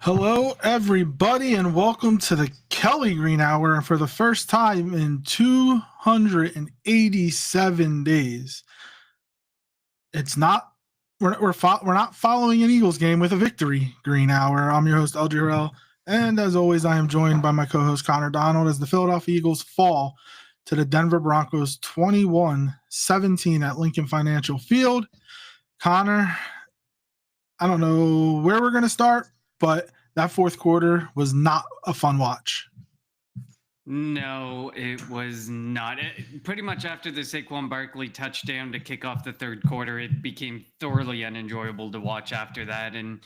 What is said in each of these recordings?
Hello, everybody, and welcome to the Kelly Green Hour. And for the first time in 287 days, it's not we're not following an Eagles game with a victory. Green Hour. I'm your host LG Harrell, and as always, I am joined by my co-host Connor Donald as the Philadelphia Eagles fall to the Denver Broncos 21-17 at Lincoln Financial Field. Connor, I don't know where we're going to start, but that fourth quarter was not a fun watch. No, it was not. Pretty much after the Saquon Barkley touchdown to kick off the third quarter, it became thoroughly unenjoyable to watch after that. And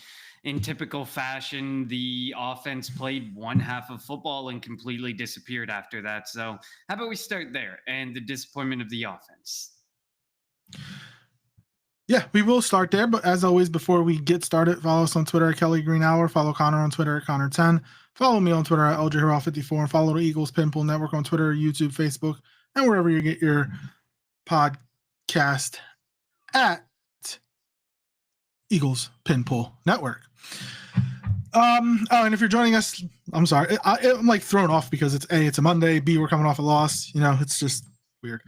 in typical fashion, the offense played one half of football and completely disappeared after that. So, how about we start there and the disappointment of the offense? Yeah, we will start there. But as always, before we get started, follow us on Twitter at Kelly Green Hour. Follow Connor on Twitter at Connor10. Follow me on Twitter at LJHerald54. And follow the Eagles Pinpull Network on Twitter, YouTube, Facebook, and wherever you get your podcast at Eagles Pinpull Network. And if you're joining us, I'm sorry. I'm like thrown off because it's a Monday. B, we're coming off a loss. It's just weird.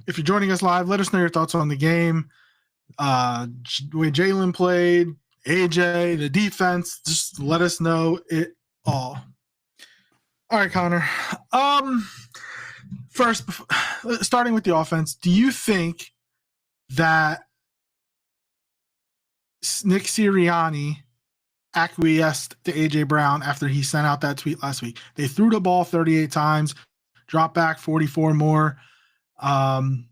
If you're joining us live, let us know your thoughts on the game. The way Jalen played, AJ, the defense. Just let us know it all. All right, Connor. First, starting with the offense, do you think that Nick Sirianni acquiesced to AJ Brown after he sent out that tweet last week? They threw the ball 38 times, dropped back 44 more. And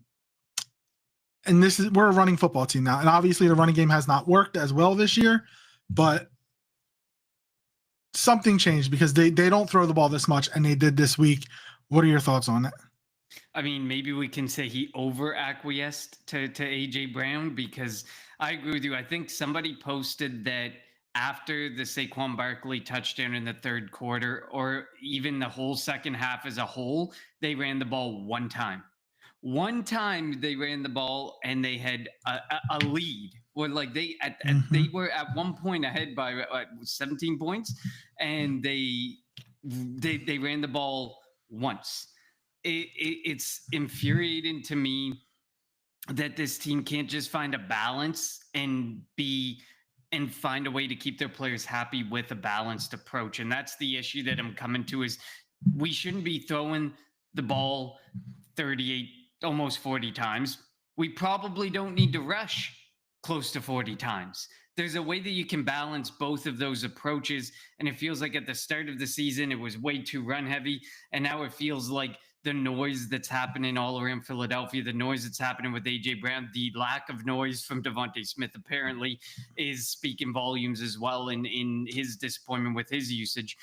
we're a running football team now. And obviously the running game has not worked as well this year, but something changed because they don't throw the ball this much, and they did this week. What are your thoughts on that? I mean, maybe we can say he over acquiesced to AJ Brown, because I agree with you. I think somebody posted that after the Saquon Barkley touchdown in the third quarter, or even the whole second half as a whole, they ran the ball one time. One time they ran the ball and they had a lead, or like they were at one point ahead by 17 points, and they ran the ball once. It's infuriating to me that this team can't just find a balance and find a way to keep their players happy with a balanced approach. And that's the issue that I'm coming to, is we shouldn't be throwing the ball 38, almost 40 times. We probably don't need to rush close to 40 times. There's a way that you can balance both of those approaches. And it feels like at the start of the season, it was way too run heavy. And now it feels like the noise that's happening all around Philadelphia, the noise that's happening with AJ Brown, the lack of noise from Devontae Smith apparently is speaking volumes as well in his disappointment with his usage.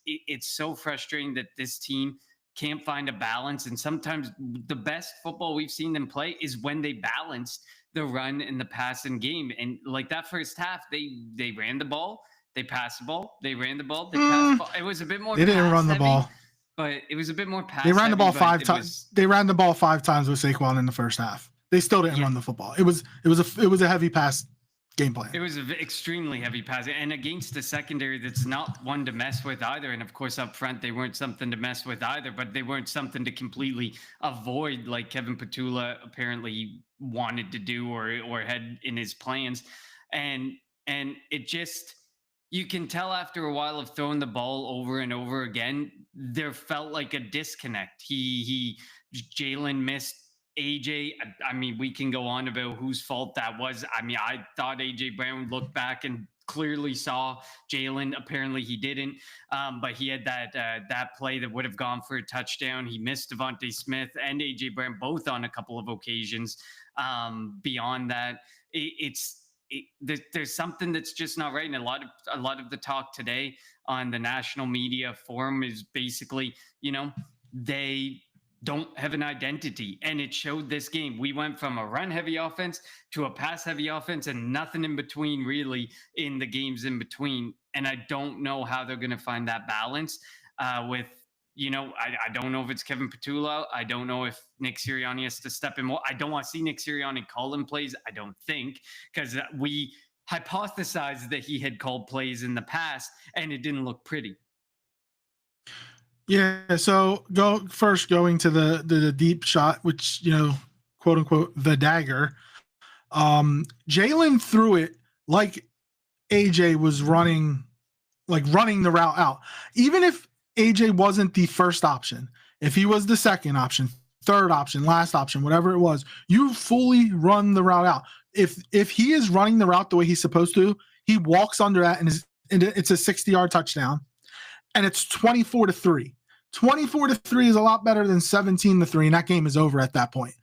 It's so frustrating that this team can't find a balance. And sometimes the best football we've seen them play is when they balance the run and the passing game. And like that first half, they ran the ball, they passed the ball, they ran the ball, they passed the ball. It was a bit more. They didn't run the ball, but it was a bit more pass. They ran the ball 5 times. They ran the ball 5 times with Saquon in the first half. They still didn't run the football. It was a heavy pass game plan. It was an extremely heavy pass, and against a secondary that's not one to mess with either. And of course, up front, they weren't something to mess with either, but they weren't something to completely avoid like Kevin Petula apparently wanted to do or had in his plans. And it just, you can tell after a while of throwing the ball over and over again, there felt like a disconnect. Jalen missed AJ. I mean, we can go on about whose fault that was. I mean, I thought AJ Brown looked back and clearly saw Jalen. Apparently he didn't, but he had that play that would have gone for a touchdown. He missed Devontae Smith and AJ Brown both on a couple of occasions. Beyond that, there's something that's just not right. And a lot of the talk today on the national media forum is basically, they don't have an identity. And it showed this game. We went from a run heavy offense to a pass heavy offense, and nothing in between really in the games in between. And I don't know how they're going to find that balance with, I don't know if it's Kevin Petula. I don't know if Nick Sirianni has to step in more. I don't want to see Nick Sirianni call in plays. I don't think, because we hypothesized that he had called plays in the past, and it didn't look pretty. Yeah, so going to the deep shot, which quote unquote the dagger. Jalen threw it like AJ was running, like running the route out. Even if AJ wasn't the first option, if he was the second option, third option, last option, whatever it was, you fully run the route out. If he is running the route the way he's supposed to, he walks under that and it's a 60-yard touchdown, and it's 24-3. 24-3 is a lot better than 17-3, and that game is over at that point.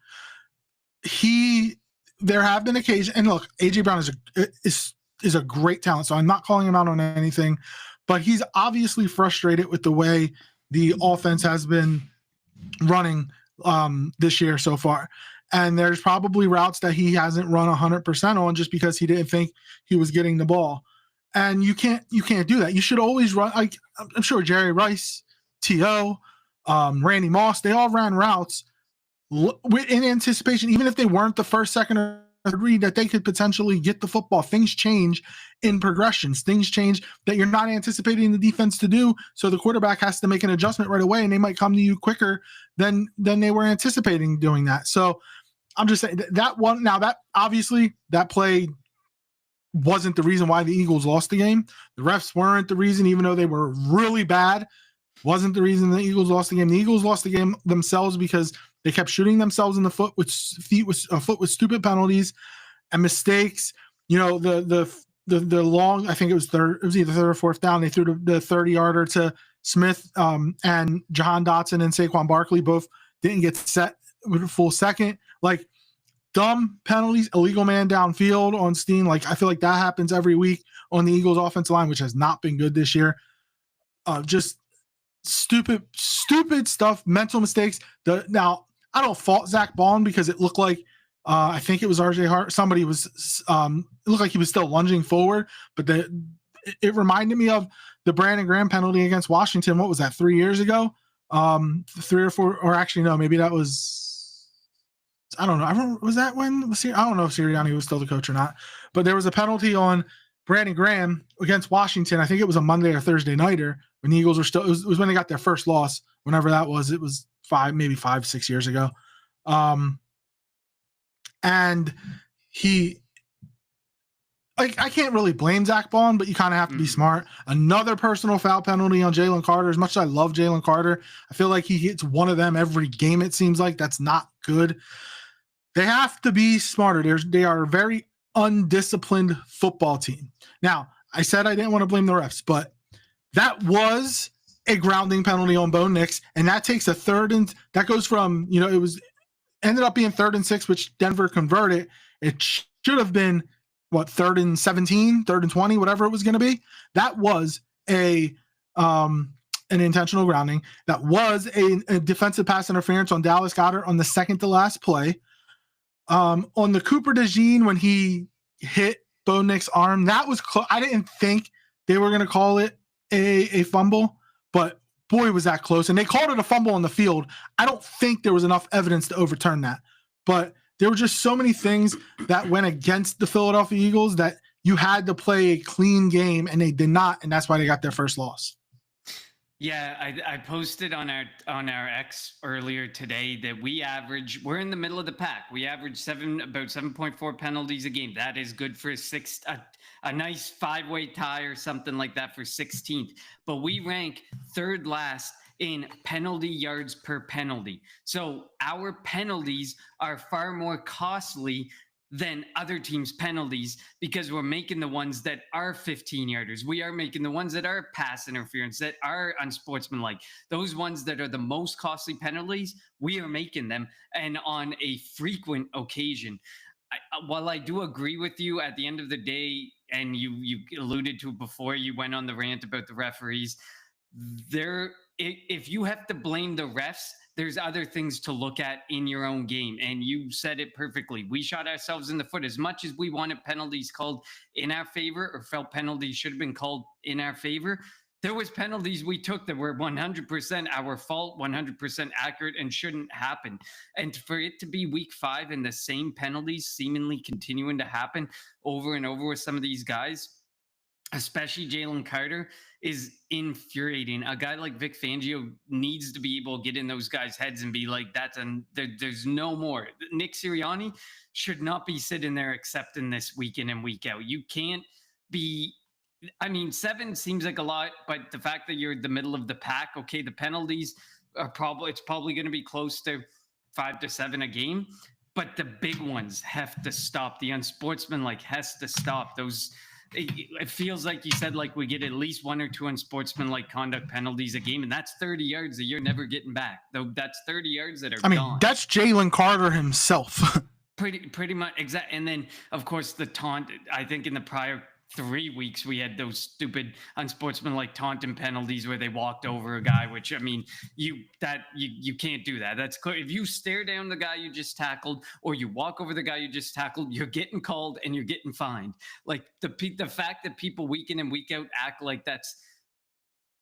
There have been occasions, and look, AJ Brown is a great talent, so I'm not calling him out on anything, but he's obviously frustrated with the way the offense has been running this year so far. And there's probably routes that he hasn't run 100% on just because he didn't think he was getting the ball. And you can't do that. You should always run. Like, I'm sure Jerry Rice, T.O., Randy Moss, they all ran routes in anticipation, even if they weren't the first, second, or third read, that they could potentially get the football. Things change in progressions. Things change that you're not anticipating the defense to do. So the quarterback has to make an adjustment right away, and they might come to you quicker than they were anticipating doing that. So I'm just saying that one. Now that obviously that play wasn't the reason why the Eagles lost the game. The refs weren't the reason, even though they were really bad. Wasn't the reason the Eagles lost the game. The Eagles lost the game themselves because they kept shooting themselves in the foot with stupid penalties and mistakes. The long, I think it was either third or fourth down. They threw the 30-yarder to Smith, and Jahan Dotson and Saquon Barkley both didn't get set with a full second. Like, dumb penalties, illegal man downfield on Steen. Like, I feel like that happens every week on the Eagles offensive line, which has not been good this year. Just stupid stuff, mental mistakes. Now, I don't fault Zach Bond because it looked like I think it was RJ Hart. Somebody was it looked like he was still lunging forward, but it reminded me of the Brandon Graham penalty against Washington. What was that, 3 years ago? 3 or 4, or actually no, maybe that was, I don't know. Was that when I don't know if Sirianni was still the coach or not, but there was a penalty on Brandon Graham against Washington. I think it was a Monday or Thursday nighter when the Eagles were still, it was when they got their first loss, whenever that was. It was 5, 6 years ago. And I can't really blame Zach Bond, but you kind of have to be smart. Another personal foul penalty on Jalen Carter. As much as I love Jalen Carter, I feel like he hits one of them every game, it seems like. That's not good. They have to be smarter. They are a very undisciplined football team. Now, I said I didn't want to blame the refs, but that was a grounding penalty on Bo Nix, and that takes a third, and that goes from, ended up being 3rd and 6, which Denver converted. It should have been, 3rd and 17, 3rd and 20, whatever it was going to be. That was an intentional grounding. That was a defensive pass interference on Dallas Goedert on the second to last play. On the Cooper DeJean, when he hit Bo Nix's arm, that was close. I didn't think they were going to call it a fumble, but boy, was that close. And they called it a fumble on the field. I don't think there was enough evidence to overturn that. But there were just so many things that went against the Philadelphia Eagles that you had to play a clean game, and they did not, and that's why they got their first loss. Yeah, I posted on our X earlier today that we're in the middle of the pack. We average about 7.4 penalties a game. That is good for a nice 5-way tie or something like that for 16th. But we rank 3rd last in penalty yards per penalty. So our penalties are far more costly than other teams' penalties because we're making the ones that are 15-yarders. We are making the ones that are pass interference, that are unsportsmanlike. Those ones that are the most costly penalties, we are making them, and on a frequent occasion. While I do agree with you at the end of the day, and you alluded to it before you went on the rant about the referees, if you have to blame the refs, there's other things to look at in your own game. And you said it perfectly. We shot ourselves in the foot. As much as we wanted penalties called in our favor, or felt penalties should have been called in our favor, There was penalties we took that were 100% our fault, 100% accurate, and shouldn't happen. And for it to be week 5 and the same penalties seemingly continuing to happen over and over with some of these guys, especially Jalen Carter, is infuriating. A guy like Vic Fangio needs to be able to get in those guys' heads and be like, there's no more. Nick Sirianni should not be sitting there accepting this week in and week out. You can't be. I mean, 7 seems like a lot, but the fact that you're the middle of the pack, okay, the penalties it's probably going to be close to 5 to 7 a game, but the big ones have to stop. The unsportsmanlike has to stop. Those, it feels like you said, like we get at least 1 or 2 unsportsmanlike conduct penalties a game, and that's 30 yards that you're never getting back. Though that's 30 yards that are gone. That's Jalen Carter himself. pretty much exact. And then of course the taunt. I think in the prior 3 weeks we had those stupid unsportsmanlike taunting penalties where they walked over a guy, which I mean, you can't do that. That's clear. If you stare down the guy you just tackled or you walk over the guy you just tackled, you're getting called and you're getting fined. Like the fact that people week in and week out act like that's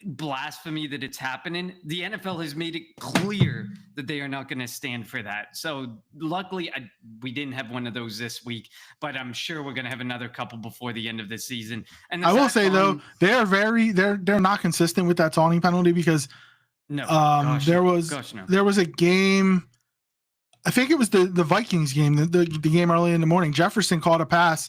blasphemy that it's happening, the NFL has made it clear that they are not going to stand for that. So luckily we didn't have one of those this week, but I'm sure we're going to have another couple before the end of the season. And I will say though, they're not consistent with that taunting penalty because there was a game, I think it was the Vikings game, the game early in the morning. Jefferson caught a pass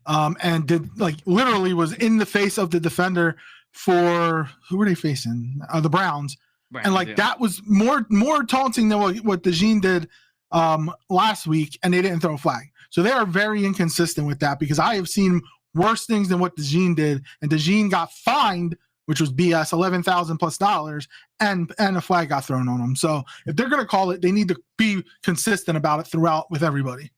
and did literally was in the face of the defender for who were they facing? The Browns. And that was more taunting than what DeJean did last week, and they didn't throw a flag. So they are very inconsistent with that because I have seen worse things than what DeJean did, and DeJean got fined, which was BS, $11,000+, and a flag got thrown on him. So if they're going to call it, they need to be consistent about it throughout with everybody.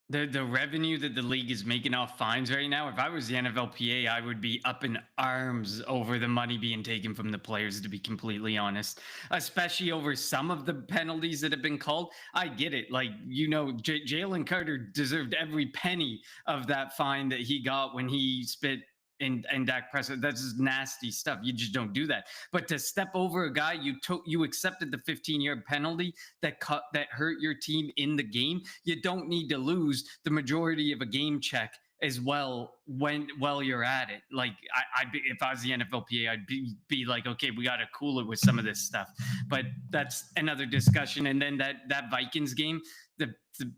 The revenue that the league is making off fines right now, if I was the NFLPA, I would be up in arms over the money being taken from the players, to be completely honest, especially over some of the penalties that have been called. I get it. Jalen Carter deserved every penny of that fine that he got when he spit and Dak Prescott. That's just nasty stuff. You just don't do that. But to step over a guy, you accepted the 15-yard penalty that hurt your team in the game. You don't need to lose the majority of a game check as well while you're at it. If I was the NFLPA, I'd be like, okay, we got to cool it with some of this stuff. But that's another discussion. And then that Vikings game,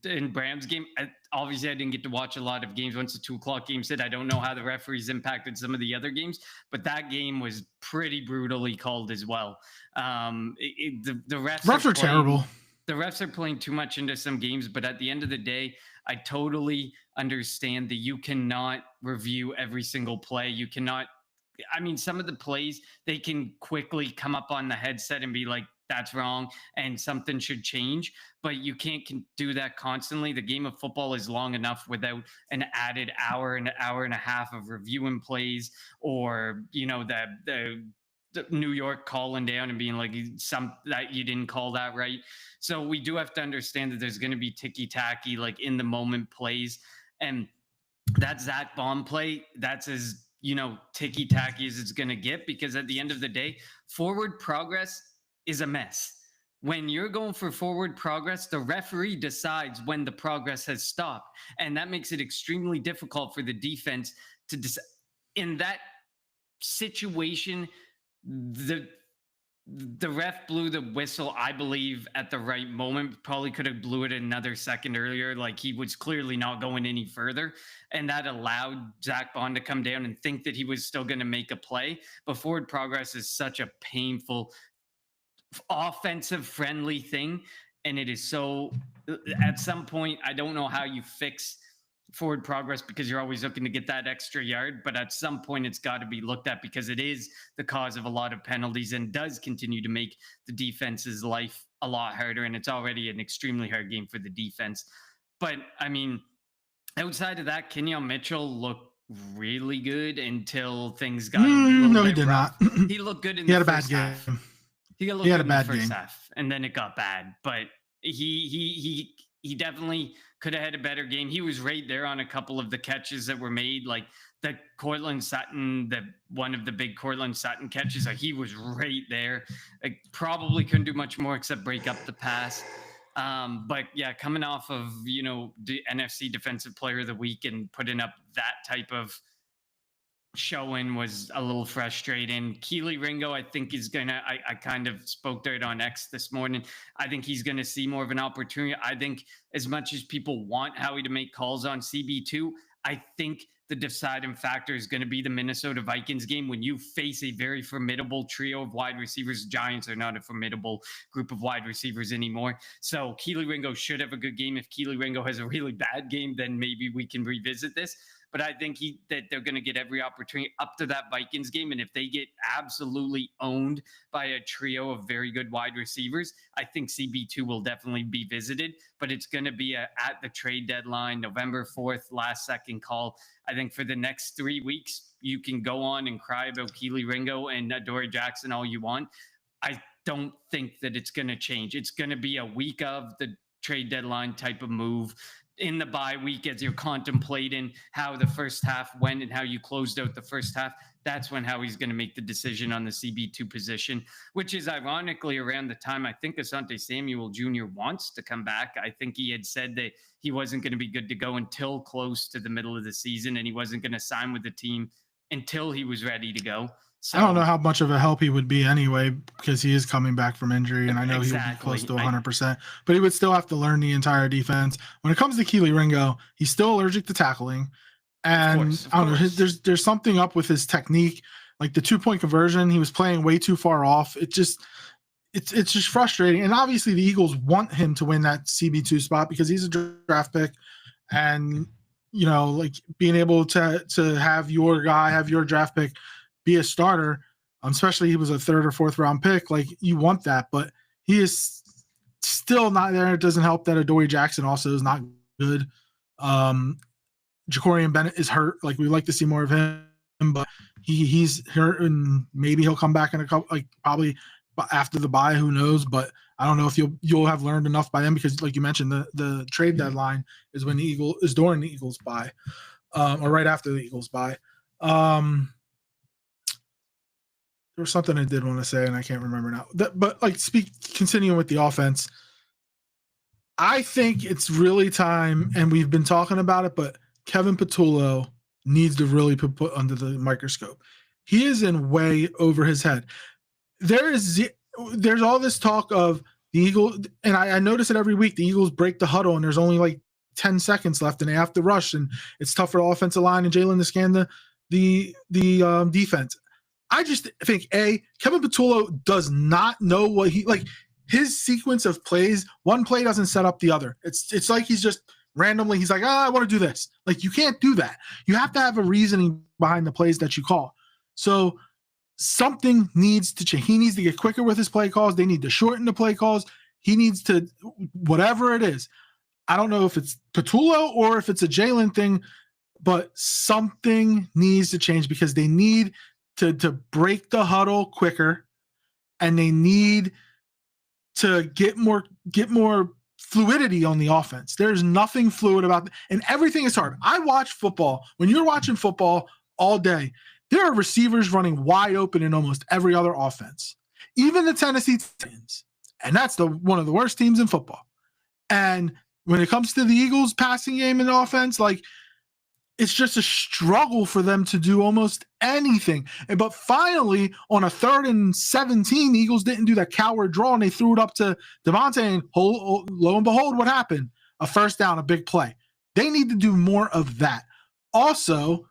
in Browns game, obviously I didn't get to watch a lot of games once the 2:00 game said. I don't know how the referees impacted some of the other games, but that game was pretty brutally called as well. The refs are terrible. The refs are playing too much into some games, but at the end of the day, I totally understand that you cannot review every single play. You cannot. I mean, some of the plays, they can quickly come up on the headset and be like, that's wrong and something should change, but you can't do that constantly. The game of football is long enough without an added hour and a half of reviewing plays, or the New York calling down and being like that you didn't call that right. So we do have to understand that there's going to be ticky-tacky in the moment plays, and that Zach Baum play, that's as ticky-tacky as it's going to get, because at the end of the day, forward progress is a mess. When you're going for forward progress, the referee decides when the progress has stopped. And that makes it extremely difficult for the defense to decide. In that situation, the ref blew the whistle, I believe, at the right moment. Probably could have blew it another second earlier. He was clearly not going any further. And that allowed Zach Bond to come down and think that he was still going to make a play. But forward progress is such a painful, offensive friendly thing, and it is so at some point I don't know how you fix forward progress, because you're always looking to get that extra yard, but at some point it's got to be looked at, because it is the cause of a lot of penalties and does continue to make the defense's life a lot harder, and it's already an extremely hard game for the defense. But I mean, outside of that, Kenyon Mitchell looked really good until things got he did rough. not. He looked good in he the had a bad first game. half. He had a bad first half, and then it got bad. But he definitely could have had a better game. He was right there on a couple of the catches that were made. that Cortland Sutton, the one of the big Cortland Sutton catches, he was right there. Probably couldn't do much more except break up the pass. But yeah, coming off of the NFC Defensive Player of the Week and putting up that type of showing was a little frustrating. Keely Ringo, I think, is gonna. I kind of spoke to it on X this morning. I think he's gonna see more of an opportunity. I think as much as people want Howie to make calls on CB2, I think the deciding factor is going to be the Minnesota Vikings game when you face a very formidable trio of wide receivers. Giants are not a formidable group of wide receivers anymore. So Keely Ringo should have a good game. If Keely Ringo has a really bad game, then maybe we can revisit this. But I think that they're going to get every opportunity up to that Vikings game. And if they get absolutely owned by a trio of very good wide receivers, I think CB2 will definitely be visited. But it's going to be at the trade deadline, November 4th, last second call. I think for the next 3 weeks, you can go on and cry about Keely Ringo and Adoree Jackson all you want. I don't think that it's going to change. It's going to be a week of the trade deadline type of move in the bye week as you're contemplating how the first half went and how you closed out the first half. That's when Howie's going to make the decision on the CB2 position, which is ironically around the time I think Asante Samuel Jr. wants to come back. I think he had said that he wasn't going to be good to go until close to the middle of the season, and he wasn't going to sign with the team until he was ready to go. So, I don't know how much of a help he would be anyway, because he is coming back from injury, and I know he would be close to 100%, but he would still have to learn the entire defense. When it comes to Keely Ringo, he's still allergic to tackling, and of course. I don't know, there's something up with his technique, like the 2-point conversion. He was playing way too far off. It's just frustrating, and obviously the Eagles want him to win that CB2 spot because he's a draft pick, and like being able to have your guy, have your draft pick be a starter, especially he was a 3rd or 4th round pick. Like, you want that, but he is still not there. It doesn't help that Adoree Jackson also is not good. Jacorian Bennett is hurt. Like, we'd like to see more of him, but he's hurt, and maybe he'll come back in a couple, like probably after the bye. Who knows? But I don't know if you'll have learned enough by then, because like you mentioned, the trade deadline is when during the Eagles bye, or right after the Eagles bye. There was something I did want to say, and I can't remember now. But continuing with the offense, I think it's really time, and we've been talking about it, but Kevin Patullo needs to really be put under the microscope. He is in way over his head. There's all this talk of the Eagles, and I notice it every week. The Eagles break the huddle, and there's only like 10 seconds left, and they have to rush, and it's tough for the offensive line and Jalen to scan the defense. I just think Kevin Patullo does not know what his sequence of plays. One play doesn't set up the other. It's like he's just randomly, he's like, I want to do this. Like, you can't do that. You have to have a reasoning behind the plays that you call. So something needs to change. He needs to get quicker with his play calls. They need to shorten the play calls. He needs to, whatever it is. I don't know if it's Patullo or if it's a Jalen thing, but something needs to change, because they need to break the huddle quicker, and they need to get more fluidity on the offense. There's nothing fluid about it, and everything is hard. I watch football. When you're watching football all day, there are receivers running wide open in almost every other offense, even the Tennessee Titans, and that's one of the worst teams in football. And when it comes to the Eagles passing game and offense, like, it's just a struggle for them to do almost anything. But finally, on a 3rd and 17, the Eagles didn't do that coward draw, and they threw it up to Devontae, and lo and behold, what happened? A first down, a big play. They need to do more of that. Also,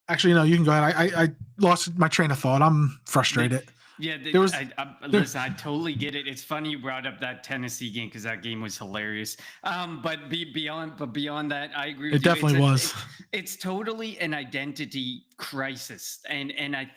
actually, no, you can go ahead. I lost my train of thought. I'm frustrated. Yeah, listen, I totally get it. It's funny you brought up that Tennessee game, because that game was hilarious. But beyond that, I agree with you. It definitely was. It's totally an identity crisis, and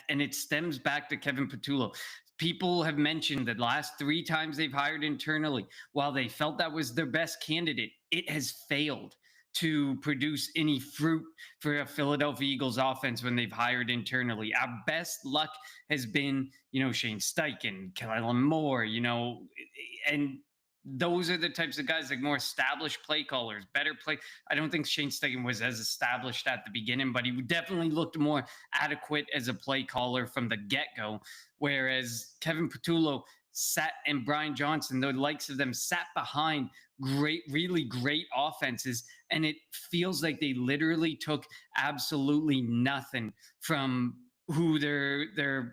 it stems back to Kevin Patullo. People have mentioned that last 3 times they've hired internally, while they felt that was their best candidate, it has failed to produce any fruit for a Philadelphia Eagles offense when they've hired internally. Our best luck has been, Shane Steichen, Kellen Moore, and those are the types of guys, like more established play callers, better play. I don't think Shane Steichen was as established at the beginning, but he definitely looked more adequate as a play caller from the get-go. Whereas Kevin Patullo sat, and Brian Johnson, the likes of them, sat behind really great offenses, and it feels like they literally took absolutely nothing from who their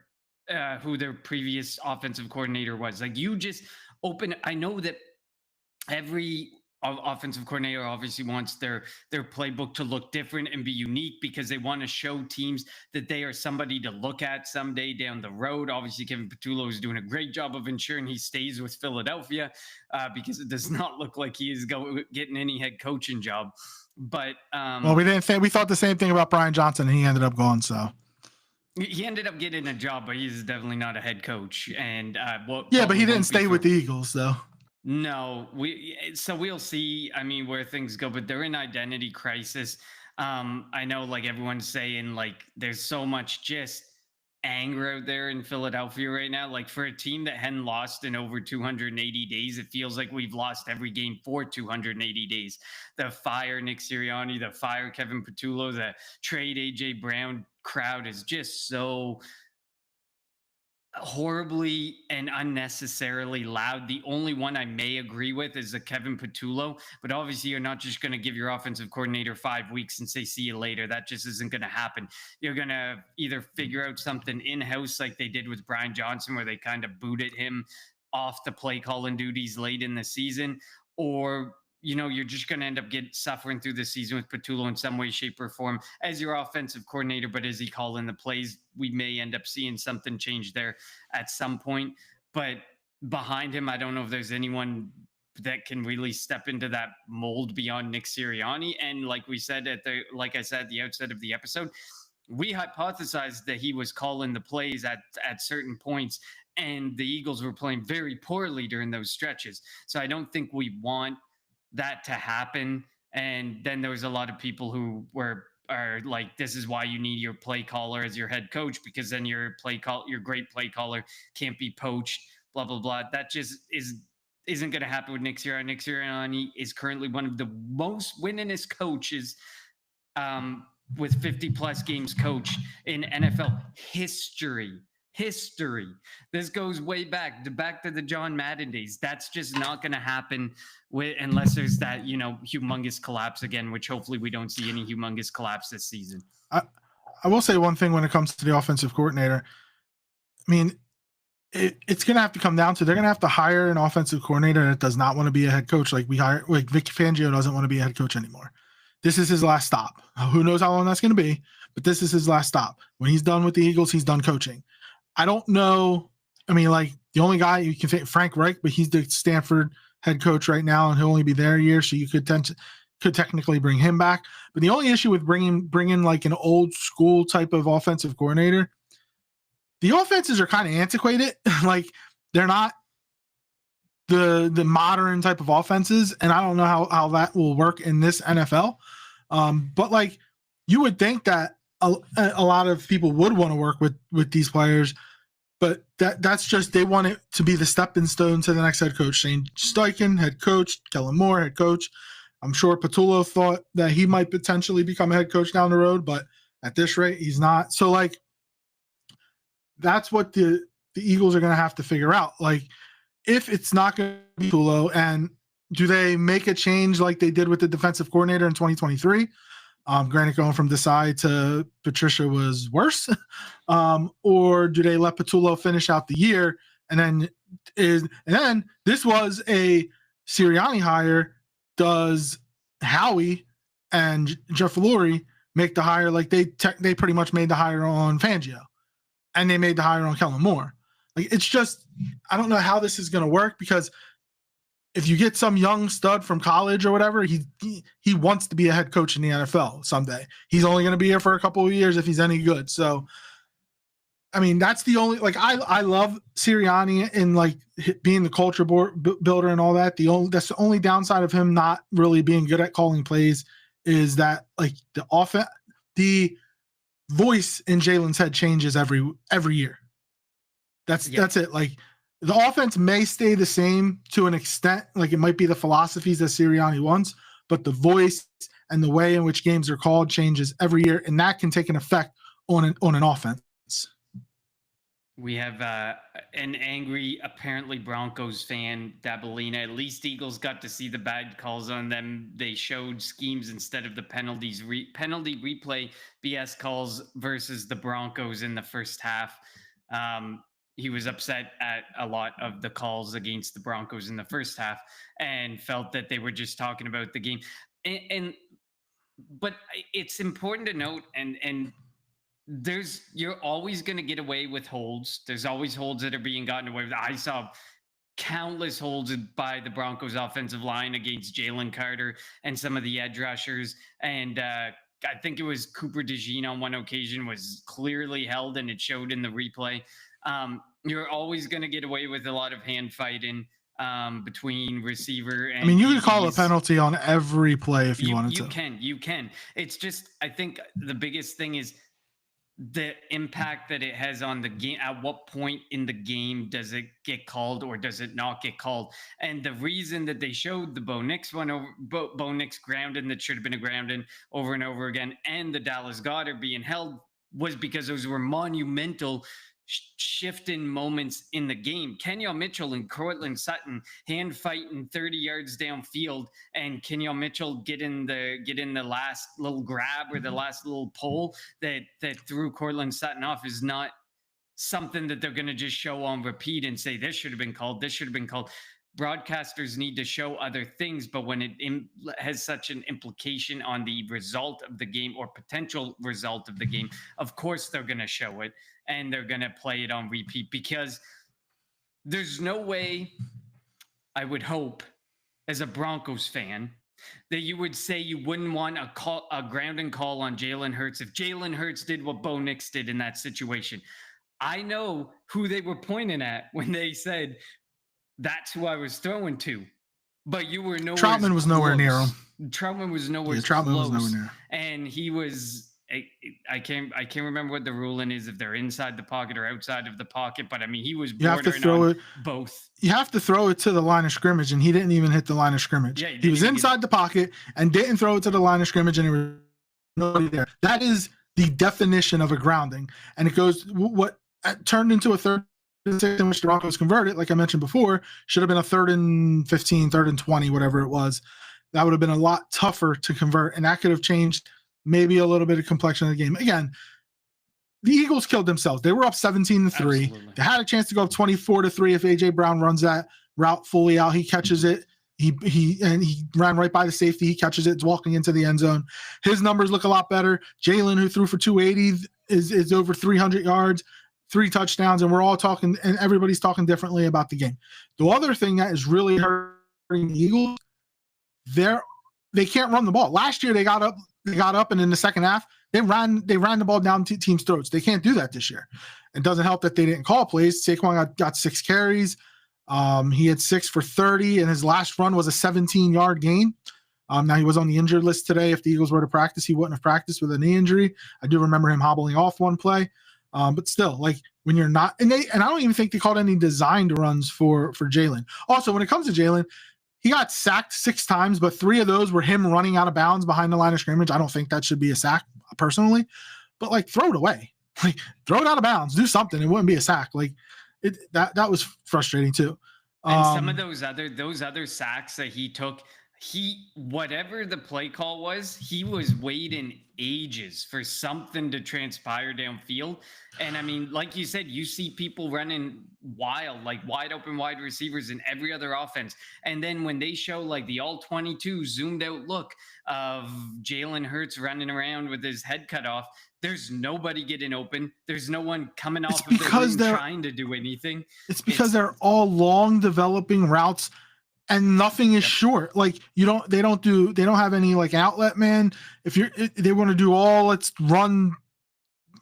previous offensive coordinator was. Like, you just open. I know that every offensive coordinator obviously wants their playbook to look different and be unique, because they want to show teams that they are somebody to look at someday down the road. Obviously, Kevin Patullo is doing a great job of ensuring he stays with Philadelphia, because it does not look like he is getting any head coaching job. But well, we thought the same thing about Brian Johnson, and he ended up going. So he ended up getting a job, but he's definitely not a head coach. And but he didn't stay with the Eagles, though. No, we'll see. I mean, where things go, but they're in identity crisis. I know, like, everyone's saying, like, there's so much just anger out there in Philadelphia right now. Like, for a team that hadn't lost in over 280 days, it feels like we've lost every game for 280 days. The fire Nick Sirianni, the fire Kevin Patullo, the trade AJ Brown crowd is just so horribly and unnecessarily loud. The only one I may agree with is the Kevin Patullo, but obviously you're not just going to give your offensive coordinator 5 weeks and say, see you later. That just isn't going to happen. You're going to either figure out something in-house like they did with Brian Johnson, where they kind of booted him off the play calling duties late in the season, or you're just going to end up suffering through the season with Patullo in some way, shape, or form as your offensive coordinator. But as he calling the plays, we may end up seeing something change there at some point. But behind him, I don't know if there's anyone that can really step into that mold beyond Nick Sirianni. And like I said at the outset of the episode, we hypothesized that he was calling the plays at certain points, and the Eagles were playing very poorly during those stretches. So I don't think we want that to happen. And then there was a lot of people who are like, this is why you need your play caller as your head coach, because then your great play caller can't be poached, blah blah blah. That just isn't going to happen with Nick Sirianni. Nick Sirianni is currently one of the most winningest coaches, with 50 plus games coached in NFL history. This goes way back to the John Madden days. That's just not going to happen unless there's that humongous collapse again, which hopefully we don't see any humongous collapse this season. I will say one thing when it comes to the offensive coordinator. I mean, it's going to have to come down to, they're going to have to hire an offensive coordinator that does not want to be a head coach. Like Vic Fangio doesn't want to be a head coach anymore. This is his last stop. Who knows how long that's going to be, but this is his last stop. When he's done with the Eagles, he's done coaching. I don't know. I mean, like, the only guy you can think, Frank Reich, but he's the Stanford head coach right now, and he'll only be there a year, so you could technically bring him back. But the only issue with bringing like an old school type of offensive coordinator, the offenses are kind of antiquated. Like, they're not the modern type of offenses, and I don't know how that will work in this NFL. But like, you would think that a lot of people would want to work with these players, but that's just, they want it to be the stepping stone to the next head coach. Shane Steichen, head coach; Kellen Moore, head coach. I'm sure Patullo thought that he might potentially become a head coach down the road, but at this rate, he's not. So like, that's what the Eagles are going to have to figure out. Like, if it's not going to be Patullo, and do they make a change like they did with the defensive coordinator in 2023? Granted, going from Desai to Patricia was worse. Or do they let Patullo finish out the year? And then this was a Sirianni hire. Does Howie and Jeff Lurie make the hire? Like, they pretty much made the hire on Fangio, and they made the hire on Kellen Moore. Like, it's just, I don't know how this is going to work, because if you get some young stud from college or whatever, he wants to be a head coach in the NFL someday. He's only going to be here for a couple of years if he's any good. So, I mean, that's the only, like, I love Sirianni in like being the culture builder and all that. That's the only downside of him not really being good at calling plays, is that like the voice in Jalen's head changes every year. That's it. Like, The offense may stay the same to an extent, like it might be the philosophies that Sirianni wants, but the voice and the way in which games are called changes every year, and that can take an effect on an offense. We have an angry, apparently Broncos fan, Dabalina. At least Eagles got to see the bad calls on them. They showed schemes instead of the penalties. Penalty replay BS calls versus the Broncos in the first half. He was upset at a lot of the calls against the Broncos in the first half and felt that they were just talking about the game. But it's important to note, and you're always going to get away with holds. There's always holds that are being gotten away with. I saw countless holds by the Broncos offensive line against Jalen Carter and some of the edge rushers. And I think it was Cooper DeJean on one occasion was clearly held, and it showed in the replay. You're always going to get away with a lot of hand fighting between receiver and you could call a penalty on every play if you wanted to. You can. It's just, I think the biggest thing is the impact that it has on the game. At what point in the game does it get called or does it not get called? And the reason that they showed the Bo Nix one over Bo Nix grounding that should have been a grounding over and over again, and the Dallas Goedert being held, was because those were monumental shifting moments in the game. Kenyon Mitchell and Cortland Sutton hand fighting 30 yards downfield, and Kenyon Mitchell get in the last little grab or the last little pull that threw Cortland Sutton off is not something that they're going to just show on repeat and say this should have been called, this should have been called. Broadcasters need to show other things, but when it has such an implication on the result of the game or potential result of the game, of course they're going to show it and they're going to play it on repeat, because there's no way, I would hope, as a Broncos fan, that you would say you wouldn't want a grounding call on Jalen Hurts if Jalen Hurts did what Bo Nix did in that situation. I know who they were pointing at when they said, that's who I was throwing to, but you were nowhere. Troutman was nowhere near him. Troutman was nowhere. Troutman was nowhere near. And he was. I can't remember what the ruling is, if they're inside the pocket or outside of the pocket. But I mean, he was. You have to throw it both. You have to throw it to the line of scrimmage, and he didn't even hit the line of scrimmage. Yeah, he was inside the pocket and didn't throw it to the line of scrimmage, and there was nobody there. That is the definition of a grounding, and it goes what turned into a third and 6 in which the Broncos converted, like I mentioned before, should have been a 3rd and 15, 3rd and 20, whatever it was. That would have been a lot tougher to convert, and that could have changed maybe a little bit of complexion of the game. Again, the Eagles killed themselves. They were up 17-3. They had a chance to go up 24-3 if A.J. Brown runs that route fully out. He catches it. He ran right by the safety. He catches it. It's walking into the end zone. His numbers look a lot better. Jalen, who threw for 280, is over 300 yards. 3 touchdowns, and we're all talking, and everybody's talking differently about the game. The other thing that is really hurting the Eagles, they can't run the ball. Last year they got up, and in the second half they ran the ball down teams' throats. They can't do that this year. It doesn't help that they didn't call plays. Saquon got 6 carries. He had 6 for 30, and his last run was a 17-yard gain. Now he was on the injured list today. If the Eagles were to practice, he wouldn't have practiced with a knee injury. I do remember him hobbling off one play. But still, like when you're not, and I don't even think they called any designed runs for Jalen. Also, when it comes to Jalen, he got sacked 6 times, but 3 of those were him running out of bounds behind the line of scrimmage. I don't think that should be a sack personally, but like throw it away, like throw it out of bounds, do something. It wouldn't be a sack. Like that was frustrating too. And some of those other sacks that he took, whatever the play call was, he was waiting ages for something to transpire downfield. And I mean, like you said, you see people running wild, like wide open wide receivers in every other offense. And then when they show like the all 22 zoomed out look of Jalen Hurts running around with his head cut off, there's nobody getting open. There's no one coming off of the ring trying to do anything. It's because they're all long developing routes. And nothing is short. Like they don't have any like outlet man. They want to do let's run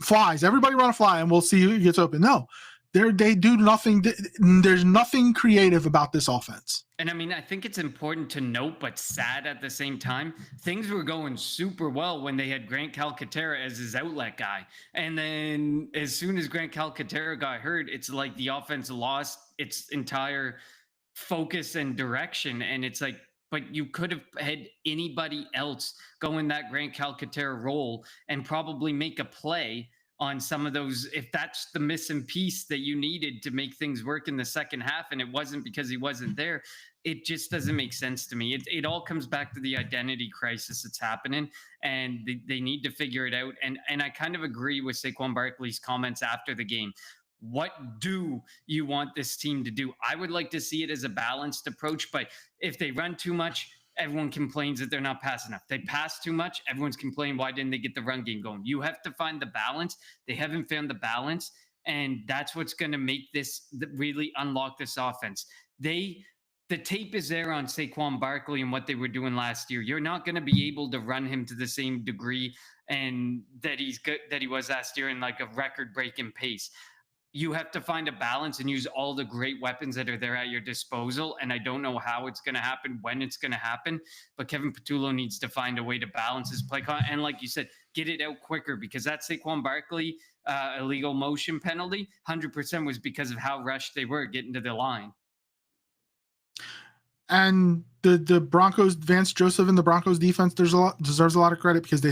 flies. Everybody run a fly and we'll see who gets open. No, they do nothing. There's nothing creative about this offense. And I mean, I think it's important to note, but sad at the same time, things were going super well when they had Grant Calcaterra as his outlet guy. And then as soon as Grant Calcaterra got hurt, it's like the offense lost its entire focus and direction. And it's like, but you could have had anybody else go in that Grant Calcaterra role and probably make a play on some of those, if that's the missing piece that you needed to make things work in the second half, and it wasn't because he wasn't there. It just doesn't make sense to me. It all comes back to the identity crisis that's happening, and they need to figure it out. And I kind of agree with Saquon Barkley's comments after the game. What do you want this team to do? I would like to see it as a balanced approach, but if they run too much, everyone complains that they're not passing enough. They pass too much, everyone's complaining, why didn't they get the run game going? You have to find the balance. They haven't found the balance, and that's what's going to make this really unlock this offense. The tape is there on Saquon Barkley and what they were doing last year. You're not going to be able to run him to the same degree and that he was last year in like a record-breaking pace. You have to find a balance and use all the great weapons that are there at your disposal. And I don't know how it's going to happen, when it's going to happen, but Kevin Patullo needs to find a way to balance his play. And like you said, get it out quicker, because that Saquon Barkley illegal motion penalty, 100% was because of how rushed they were getting to the line. And the Broncos, Vance Joseph and the Broncos defense, deserves a lot of credit, because they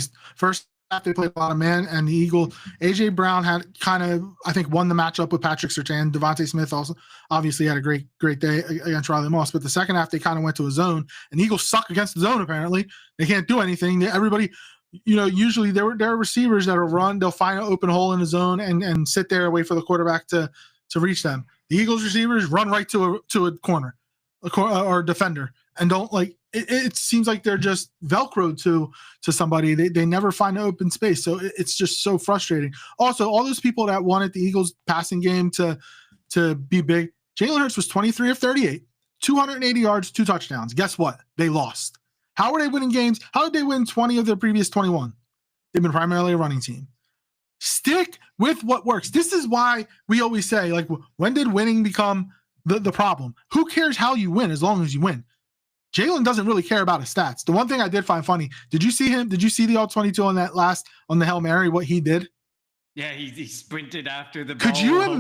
played a lot of man, and the Eagle, AJ Brown had kind of, I think, won the matchup with Patrick Surtain. Devontae Smith also obviously had a great day against Riley Moss, but the second half they kind of went to a zone, and the Eagles suck against the zone. Apparently they can't do anything. Everybody, usually there are receivers that will run, they'll find an open hole in the zone and sit there and wait for the quarterback to reach them. The Eagles receivers run right to a corner or defender, and don't like it seems like they're just Velcroed to somebody. They never find an open space. So it's just so frustrating. Also, all those people that wanted the Eagles passing game to be big, Jalen Hurts was 23 of 38, 280 yards, 2 touchdowns. Guess what? They lost. How are they winning games? How did they win 20 of their previous 21? They've been primarily a running team. Stick with what works. This is why we always say, like, when did winning become the problem? Who cares how you win as long as you win? Jalen doesn't really care about his stats. The one thing I did find funny, did you see him? Did you see the all-22 on that on the Hail Mary, what he did? Yeah, he sprinted after the ball. Could you have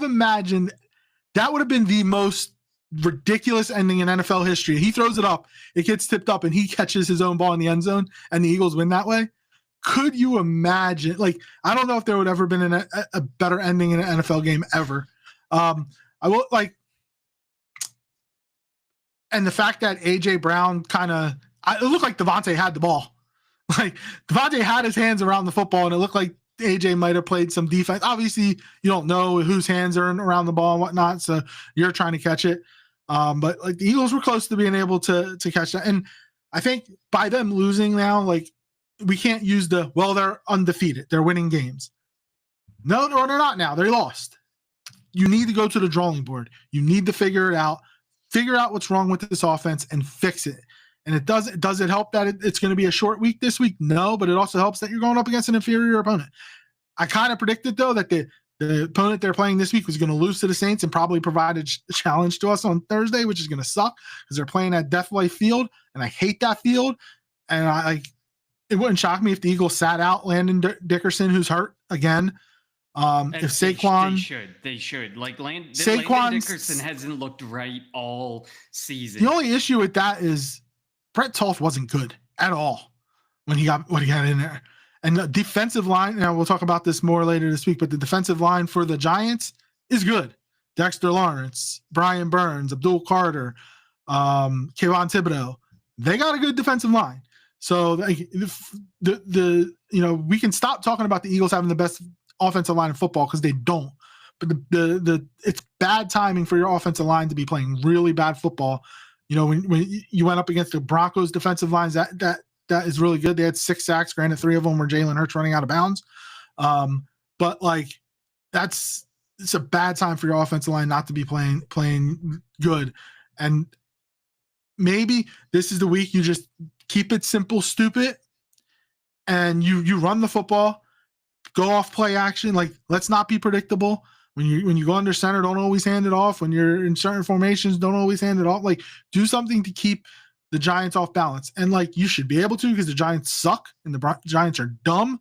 imagined that would have been the most ridiculous ending in NFL history? He throws it up, it gets tipped up, and he catches his own ball in the end zone, and the Eagles win that way? Could you imagine? Like, I don't know if there would ever been a better ending in an NFL game ever. I will like, and the fact that AJ Brown it looked like Devontae had the ball. Like, Devontae had his hands around the football, and it looked like AJ might have played some defense. Obviously, you don't know whose hands are around the ball and whatnot, so you're trying to catch it. But like, the Eagles were close to being able to catch that. And I think by them losing now, like, we can't use they're undefeated, they're winning games. No, they're not now. They lost. You need to go to the drawing board. You need to figure out what's wrong with this offense and fix it. And does it help that it's going to be a short week this week? No, but it also helps that you're going up against an inferior opponent. I kind of predicted, though, that the opponent they're playing this week was going to lose to the Saints and probably provide a challenge to us on Thursday, which is going to suck because they're playing at Death Life Field, and I hate that field. And it wouldn't shock me if the Eagles sat out Landon Dickerson, who's hurt again. If Saquon, they should. Like, Landon Dickerson hasn't looked right all season. The only issue with that is Brett Toth wasn't good at all when he got in there. And the defensive line, now we'll talk about this more later this week, but the defensive line for the Giants is good. Dexter Lawrence, Brian Burns, Abdul Carter, Kayvon Thibodeau. They got a good defensive line. So we can stop talking about the Eagles having the best offensive line in football, because they don't. But it's bad timing for your offensive line to be playing really bad football. When you went up against the Broncos defensive lines, that is really good. They had 6 sacks. Granted, 3 of them were Jalen Hurts running out of bounds. But like, it's a bad time for your offensive line not to be playing good. And maybe this is the week you just keep it simple, stupid, and you run the football, go off play action. Like, let's not be predictable. When you go under center, don't always hand it off. When you're in certain formations, don't always hand it off. Like, do something to keep the Giants off balance. And like, you should be able to, because the Giants suck and the Giants are dumb.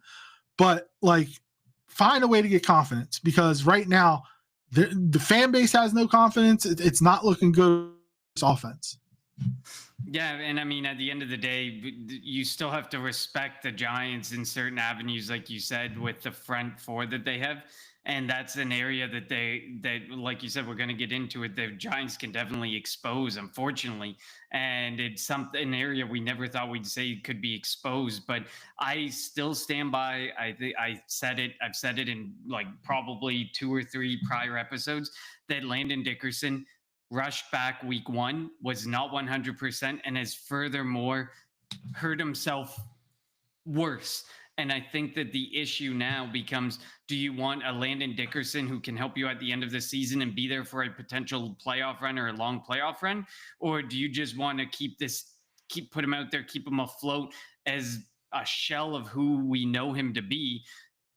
But like, find a way to get confidence, because right now the fan base has no confidence. It's not looking good. This offense. Yeah, and I mean, at the end of the day, you still have to respect the Giants in certain avenues, like you said, with the front four that they have, and that's an area that, like you said, we're going to get into it. The Giants can definitely expose, unfortunately, and it's an area we never thought we'd say could be exposed. But I still stand by. I think I said it. I've said it in like probably 2 or 3 prior episodes that Landon Dickerson rushed back week 1 was not 100% and has furthermore hurt himself worse. And I think that the issue now becomes, do you want a Landon Dickerson who can help you at the end of the season and be there for a potential playoff run or a long playoff run? Or do you just want to put him out there, keep him afloat as a shell of who we know him to be,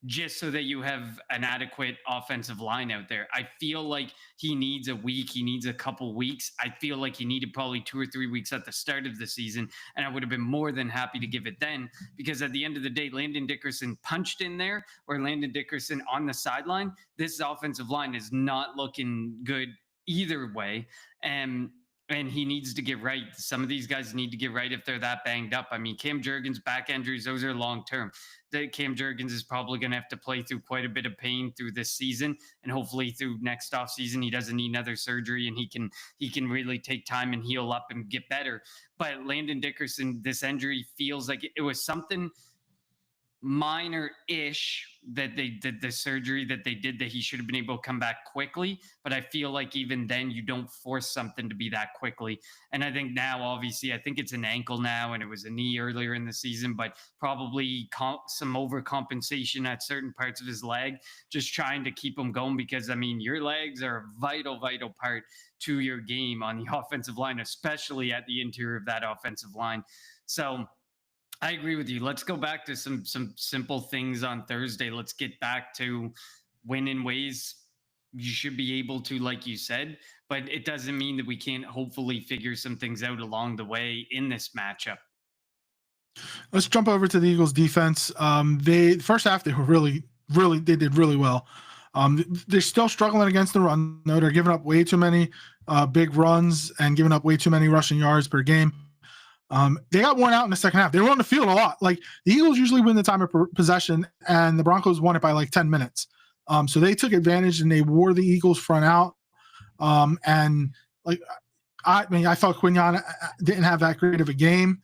just so that you have an adequate offensive line out there? I feel like he needs a week. He needs a couple weeks. I feel like he needed probably 2 or 3 weeks at the start of the season. And I would have been more than happy to give it then, because at the end of the day, Landon Dickerson punched in there or Landon Dickerson on the sideline. This offensive line is not looking good either way. And he needs to get right. Some of these guys need to get right if they're that banged up. I mean, Cam Jurgens' back injuries, those are long term. Cam Jurgens is probably going to have to play through quite a bit of pain through this season, and hopefully through next off season he doesn't need another surgery and he can really take time and heal up and get better. But Landon Dickerson, this injury feels like it was something minor-ish that they did, the surgery that they did, that he should have been able to come back quickly. But I feel like even then you don't force something to be that quickly. And I think now, obviously, I think it's an ankle now, and it was a knee earlier in the season, but probably some overcompensation at certain parts of his leg, just trying to keep him going, because I mean, your legs are a vital part to your game on the offensive line, especially at the interior of that offensive line. So I agree with you. Let's go back to some simple things on Thursday. Let's get back to winning ways you should be able to, like you said, but it doesn't mean that we can't hopefully figure some things out along the way in this matchup. Let's jump over to the Eagles defense. They first half they were they did really well. They're still struggling against the run. No, they're giving up way too many big runs and giving up way too many rushing yards per game. They got worn out in the second half. They were on the field a lot. Like, the Eagles usually win the time of possession, and the Broncos won it by like 10 minutes. So they took advantage and they wore the Eagles front out. And like, I mean, I thought Quignon didn't have that great of a game.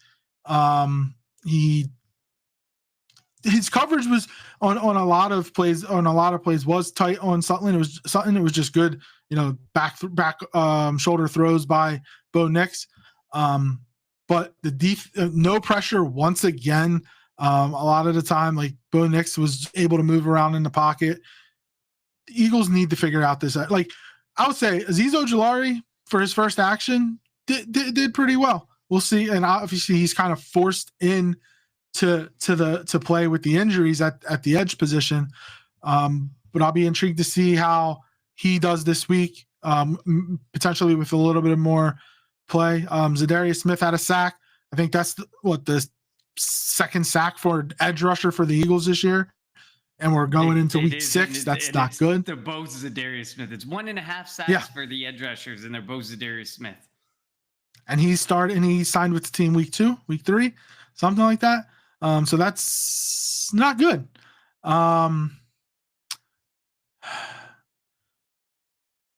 His coverage was on a lot of plays was tight on Sutton. It was just good, back shoulder throws by Bo Nix. But the no pressure once again. A lot of the time, like, Bo Nix was able to move around in the pocket. The Eagles need to figure out this. Like, I would say Azeez Ojulari, for his first action, did pretty well. We'll see. And obviously he's kind of forced in to play with the injuries at the edge position. But I'll be intrigued to see how he does this week, potentially with a little bit more play. Zadarius Smith had a sack. I think that's the second sack for edge rusher for the Eagles this year. And we're going into week 6. That's not good. They're both Zadarius Smith. It's 1.5 sacks for the edge rushers, and they're both Zadarius Smith. And he signed with the team week 2, week 3, something like that. So that's not good.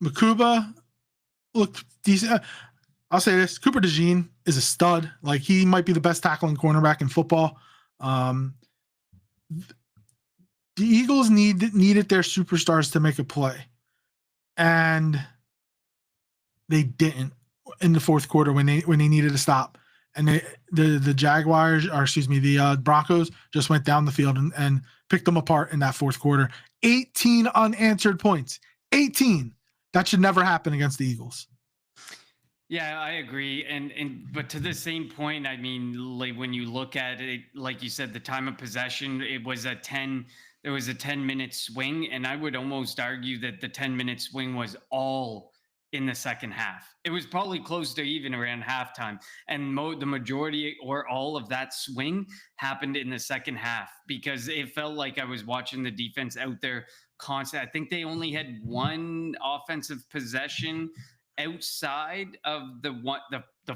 Makuba looked decent. I'll say this: Cooper DeJean is a stud. Like, he might be the best tackling cornerback in football. The Eagles needed their superstars to make a play, and they didn't in the fourth quarter when they needed to stop. And the Jaguars, or excuse me, the Broncos just went down the field and picked them apart in that fourth quarter. 18 unanswered points. 18. That should never happen against the Eagles. Yeah, I agree. But to the same point, I mean, like, when you look at it, like you said, the time of possession, there was a 10-minute swing. And I would almost argue that the 10-minute swing was all in the second half. It was probably close to even around halftime. And the majority or all of that swing happened in the second half because it felt like I was watching the defense out there constant. I think they only had one offensive possession outside of the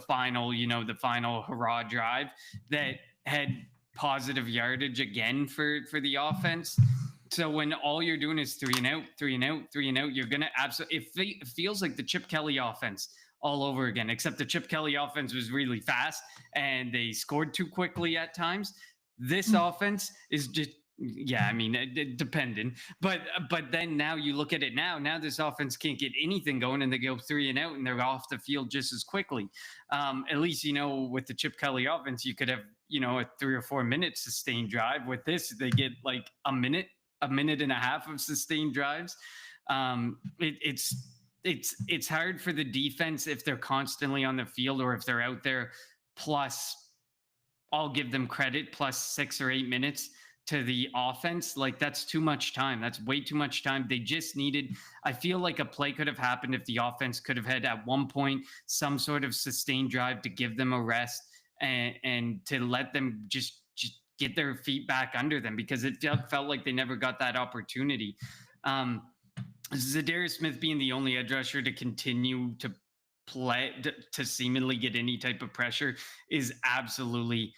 final, the final hurrah drive that had positive yardage again for the offense. So when all you're doing is 3 and out, 3 and out, 3 and out, you're gonna absolutely. It feels like the Chip Kelly offense all over again. Except the Chip Kelly offense was really fast and they scored too quickly at times. This offense is just, yeah, I mean, dependent. But then now you look at it now. Now this offense can't get anything going, and they go 3 and out, and they're off the field just as quickly. At least with the Chip Kelly offense, you could have a 3 or 4 minute sustained drive. With this, they get like a minute and a half of sustained drives. It's hard for the defense if they're constantly on the field or if they're out there. Plus, I'll give them credit, plus 6 or 8 minutes to the offense. Like, that's too much time. That's way too much time. They just needed, I feel like a play could have happened if the offense could have had at one point some sort of sustained drive to give them a rest and to let them just get their feet back under them, because it felt like they never got that opportunity. Zadarius Smith being the only edge rusher to continue to play, to seemingly get any type of pressure, is absolutely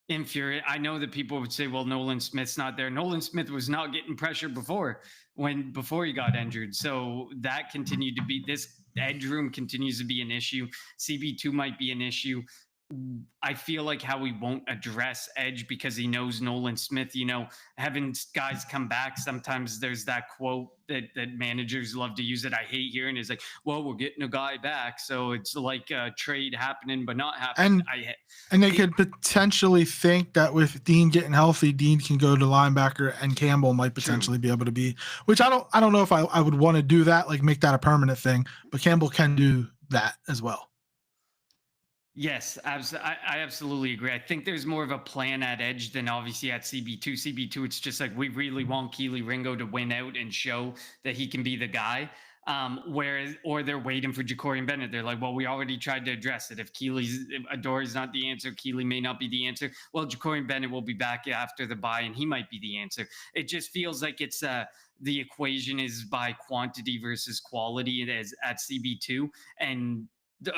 infuriating. I know that people would say, well, Nolan Smith's not there. Nolan Smith was not getting pressure before he got injured. So that continued to be, this edge room continues to be an issue. CB2 might be an issue. I feel like how he won't address edge because he knows Nolan Smith, having guys come back. Sometimes there's that quote that managers love to use that I hate hearing, is like, well, we're getting a guy back. So it's like a trade happening, but not happening. And they could potentially think that with Dean getting healthy, Dean can go to linebacker and Campbell might potentially be able to be, which I don't know if I would want to do that, like make that a permanent thing, but Campbell can do that as well. Yes, I absolutely agree. I think there's more of a plan at edge than obviously at CB2. CB2, it's just like, we really want Keely Ringo to win out and show that he can be the guy. Or they're waiting for Jacorian Bennett. They're like, well, we already tried to address it. If Adoree' not the answer, Keely may not be the answer. Well, Jacorian Bennett will be back after the bye, and he might be the answer. It just feels like it's the equation is by quantity versus quality. It is at CB2, and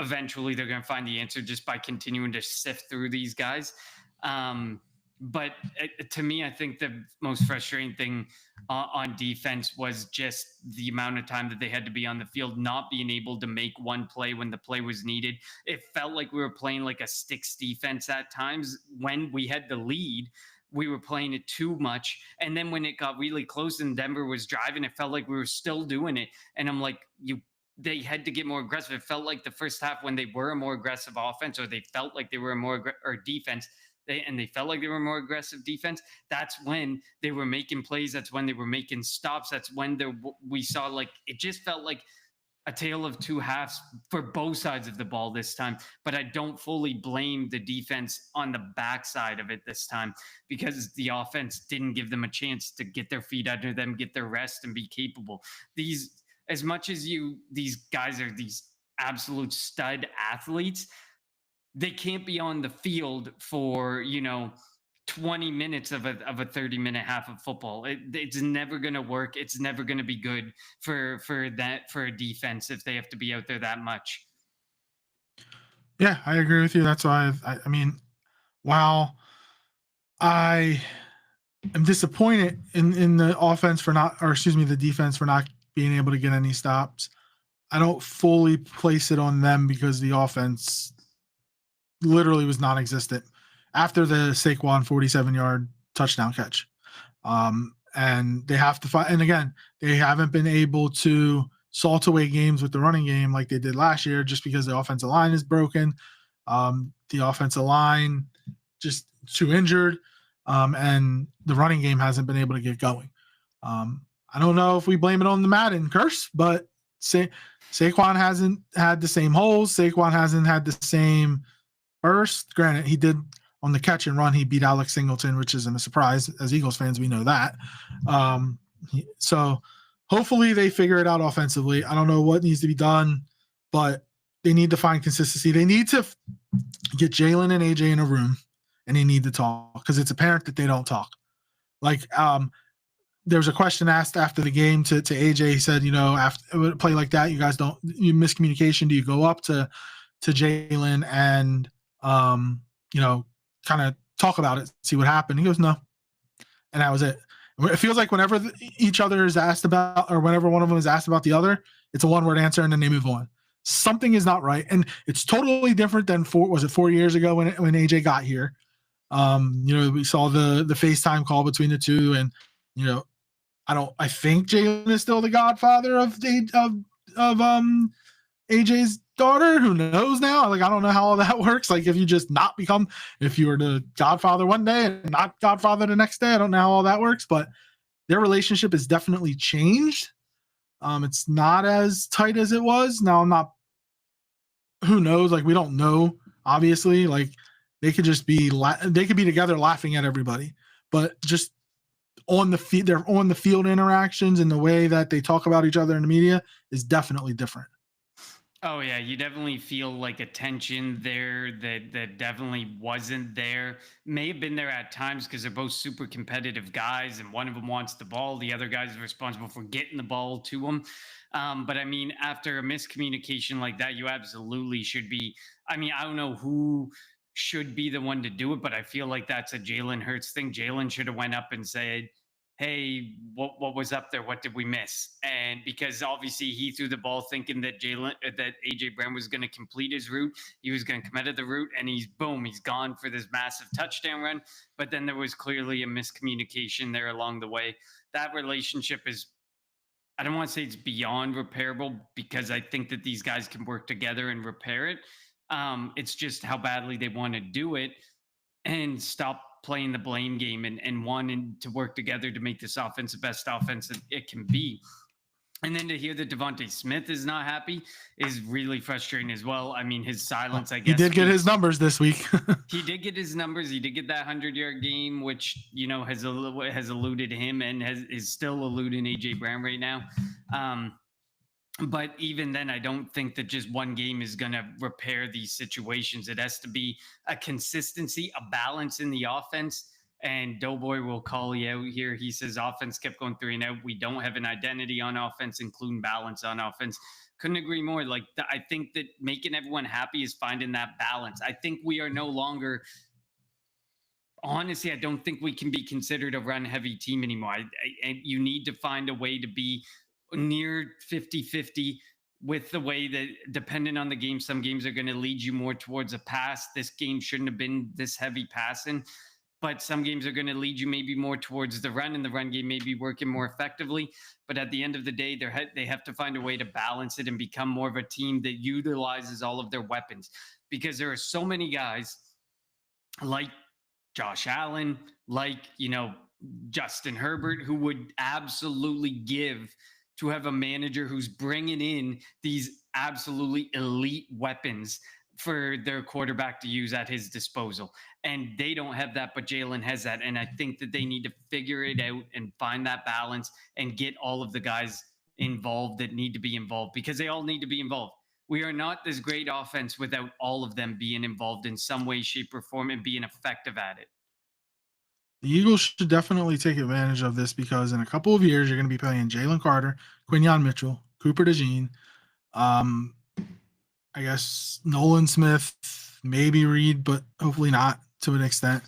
eventually they're going to find the answer just by continuing to sift through these guys. But to me, I think the most frustrating thing on defense was just the amount of time that they had to be on the field, not being able to make one play when the play was needed. It felt like we were playing like a sticks defense at times. When we had the lead, we were playing it too much. And then when it got really close and Denver was driving, it felt like we were still doing it. And I'm like, they had to get more aggressive. It felt like the first half, when they were a more aggressive offense, or they felt like they were a more defense, they felt like they were a more aggressive defense. That's when they were making plays. That's when they were making stops. That's when we saw, like, it just felt like a tale of two halves for both sides of the ball this time. But I don't fully blame the defense on the backside of it this time, because the offense didn't give them a chance to get their feet under them, get their rest, and be capable. As much as these guys are these absolute stud athletes, they can't be on the field for 20 minutes of a 30-minute half of football. It's never going to work. It's never going to be good for a defense if they have to be out there that much. Yeah, I agree with you. That's why I mean, while I am disappointed in the offense the defense for not being able to get any stops, I don't fully place it on them, because the offense literally was non-existent after the Saquon 47-yard touchdown catch. And they have to find, and again, they haven't been able to salt away games with the running game like they did last year, just because the offensive line is broken. The offensive line just too injured. And the running game hasn't been able to get going. I don't know if we blame it on the Madden curse, but Saquon hasn't had the same holes. Saquon hasn't had the same burst. Granted, he did on the catch and run. He beat Alex Singleton, which isn't a surprise. As Eagles fans, we know that. So hopefully they figure it out offensively. I don't know what needs to be done. but they need to find consistency. They need to get Jalen and AJ in a room, and they need to talk because it's apparent that they don't talk. Like, there was a question asked after the game to AJ. He said, after a play like that, you miscommunication. Do you go up to Jalen and kind of talk about it, see what happened? He goes, no, and that was it. It feels like whenever each other is asked about, or whenever one of them is asked about the other, it's a one-word answer, and then they move on. Something is not right, and it's totally different than 4 years ago when AJ got here. We saw the FaceTime call between the two, and I think Jalen is still the godfather of AJ's daughter. Who knows now? Like, I don't know how all that works. Like, if you were the godfather one day and not godfather the next day, I don't know how all that works, but their relationship has definitely changed. It's not as tight as it was. Now, who knows? Like, we don't know, obviously. Like, they could just be together laughing at everybody, but just their on the field interactions and the way that they talk about each other in the media is definitely different. Oh yeah, you definitely feel like a tension there that definitely wasn't there. May have been there at times because they're both super competitive guys, and one of them wants the ball, the other guy's responsible for getting the ball to him. But I mean, after a miscommunication like that, you absolutely should be. I mean, I don't know who should be the one to do it, but I feel like that's a Jalen Hurts thing. Jalen should have went up and said, hey, what was up there? What did we miss? And because obviously he threw the ball thinking that AJ Brown was going to complete his route, he was going to come out of the route, and he's gone for this massive touchdown run. But then there was clearly a miscommunication there along the way. That relationship is, I don't want to say it's beyond repairable, because I think that these guys can work together and repair it. It's just how badly they want to do it and stop playing the blame game and wanting to work together to make this offense the best offense that it can be. And then to hear that Devontae Smith is not happy is really frustrating as well. I mean, his silence, I guess. He did get his numbers this week. He did get his numbers. He did get that 100-yard game, which, has eluded him and is still eluding AJ Brown right now. But even then, I don't think that just one game is going to repair these situations. It has to be a consistency, a balance in the offense. And Doughboy will call you out here. He says offense kept going 3-0. We don't have an identity on offense, including balance on offense. Couldn't agree more. Like, I think that making everyone happy is finding that balance. I think we are no longer, honestly, I don't think we can be considered a run-heavy team anymore. And you need to find a way to be near 50-50 with the way that, depending on the game, some games are going to lead you more towards a pass. This game shouldn't have been this heavy passing, but some games are going to lead you maybe more towards the run, and the run game may be working more effectively. But at the end of the day, they have to find a way to balance it and become more of a team that utilizes all of their weapons, because there are so many guys like Josh Allen, like, Justin Herbert, who would absolutely give to have a manager who's bringing in these absolutely elite weapons for their quarterback to use at his disposal. And they don't have that, but Jalen has that. And I think that they need to figure it out and find that balance and get all of the guys involved that need to be involved, because they all need to be involved. We are not this great offense without all of them being involved in some way, shape, or form and being effective at it. The Eagles should definitely take advantage of this, because in a couple of years, you're going to be playing Jalen Carter, Quinyon Mitchell, Cooper DeJean, I guess Nolan Smith, maybe Reed, but hopefully not to an extent.